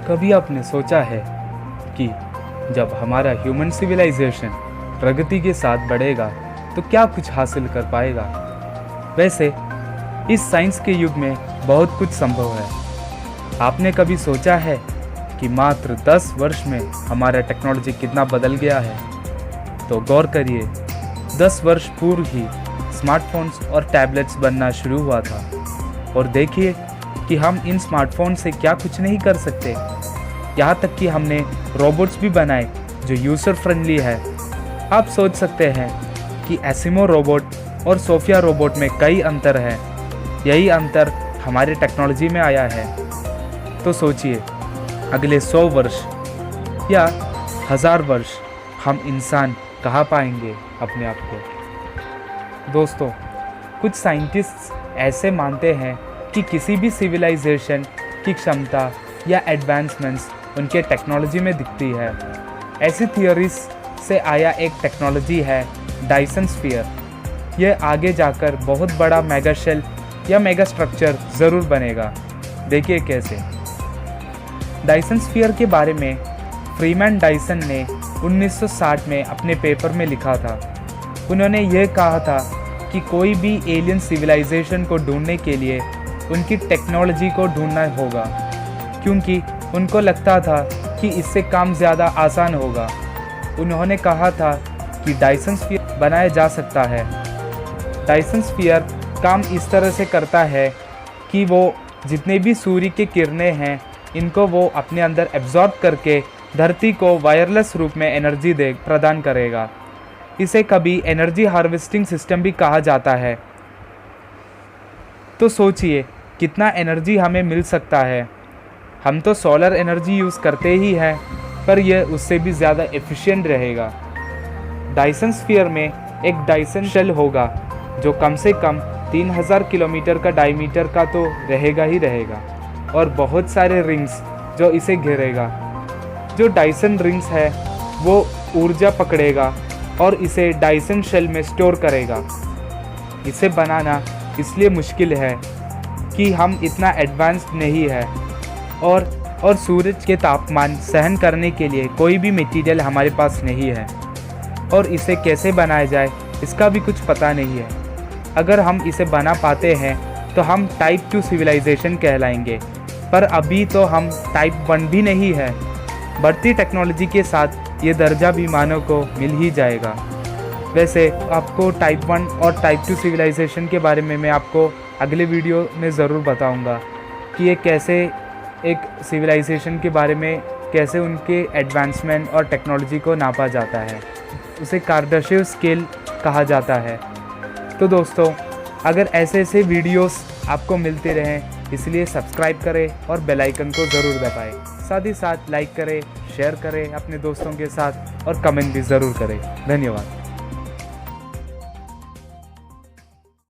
कभी आपने सोचा है कि जब हमारा ह्यूमन सिविलाइजेशन प्रगति के साथ बढ़ेगा तो क्या कुछ हासिल कर पाएगा? वैसे इस साइंस के युग में बहुत कुछ संभव है। आपने कभी सोचा है कि मात्र 10 वर्ष में हमारा टेक्नोलॉजी कितना बदल गया है? तो गौर करिए, 10 वर्ष पूर्व ही स्मार्टफोन्स और टैबलेट्स बनना शुरू हुआ था और देखिए कि हम इन स्मार्टफोन से क्या कुछ नहीं कर सकते। यहाँ तक कि हमने रोबोट्स भी बनाए जो यूज़र फ्रेंडली है। आप सोच सकते हैं कि एसिमो रोबोट और सोफिया रोबोट में कई अंतर है। यही अंतर हमारे टेक्नोलॉजी में आया है। तो सोचिए, अगले 100 वर्ष या 1000 वर्ष हम इंसान कहाँ पाएंगे अपने आप को? दोस्तों, कुछ साइंटिस्ट्स ऐसे मानते हैं कि किसी भी सिविलाइजेशन की क्षमता या एडवांसमेंट्स उनके टेक्नोलॉजी में दिखती है। ऐसी थियोरीज से आया एक टेक्नोलॉजी है डायसन स्फीयर। यह आगे जाकर बहुत बड़ा मेगा शेल या मेगा स्ट्रक्चर ज़रूर बनेगा। देखिए कैसे। डायसन स्फीयर के बारे में फ्रीमैन डायसन ने 1960 में अपने पेपर में लिखा था। उन्होंने यह कहा था कि कोई भी एलियन सिविलाइजेशन को ढूंढने के लिए उनकी टेक्नोलॉजी को ढूंढना होगा, क्योंकि उनको लगता था कि इससे काम ज़्यादा आसान होगा। उन्होंने कहा था कि डायसन स्फीयर बनाया जा सकता है। डायसन स्फीयर काम इस तरह से करता है कि वो जितने भी सूर्य की किरणें हैं इनको वो अपने अंदर एब्जॉर्ब करके धरती को वायरलेस रूप में एनर्जी प्रदान करेगा। इसे कभी एनर्जी हार्वेस्टिंग सिस्टम भी कहा जाता है। तो सोचिए कितना एनर्जी हमें मिल सकता है। हम तो सोलर एनर्जी यूज़ करते ही हैं, पर यह उससे भी ज़्यादा एफिशिएंट रहेगा। डायसन स्फीयर में एक डायसन शेल होगा जो कम से कम 3000 किलोमीटर का डायमीटर का तो रहेगा ही रहेगा, और बहुत सारे रिंग्स जो इसे घेरेगा। जो डायसन रिंग्स है वो ऊर्जा पकड़ेगा और इसे डायसन शेल में स्टोर करेगा। इसे बनाना इसलिए मुश्किल है कि हम इतना एडवांस्ड नहीं है, और सूरज के तापमान सहन करने के लिए कोई भी मटेरियल हमारे पास नहीं है, और इसे कैसे बनाया जाए इसका भी कुछ पता नहीं है। अगर हम इसे बना पाते हैं तो हम टाइप 2 सिविलाइजेशन कहलाएंगे, पर अभी तो हम टाइप 1 भी नहीं है। बढ़ती टेक्नोलॉजी के साथ ये दर्जा भी मानव को मिल ही जाएगा। वैसे आपको टाइप 1 और टाइप 2 सिविलाइजेशन के बारे में मैं आपको अगले वीडियो में ज़रूर बताऊंगा कि ये कैसे एक सिविलाइजेशन के बारे में कैसे उनके एडवांसमेंट और टेक्नोलॉजी को नापा जाता है। उसे कार्डाशेव स्केल कहा जाता है। तो दोस्तों, अगर ऐसे ऐसे वीडियोस आपको मिलते रहें इसलिए सब्सक्राइब करें और बेल आइकन को ज़रूर दबाएं। साथ ही साथ लाइक करें, शेयर करें अपने दोस्तों के साथ और कमेंट भी ज़रूर करें। धन्यवाद।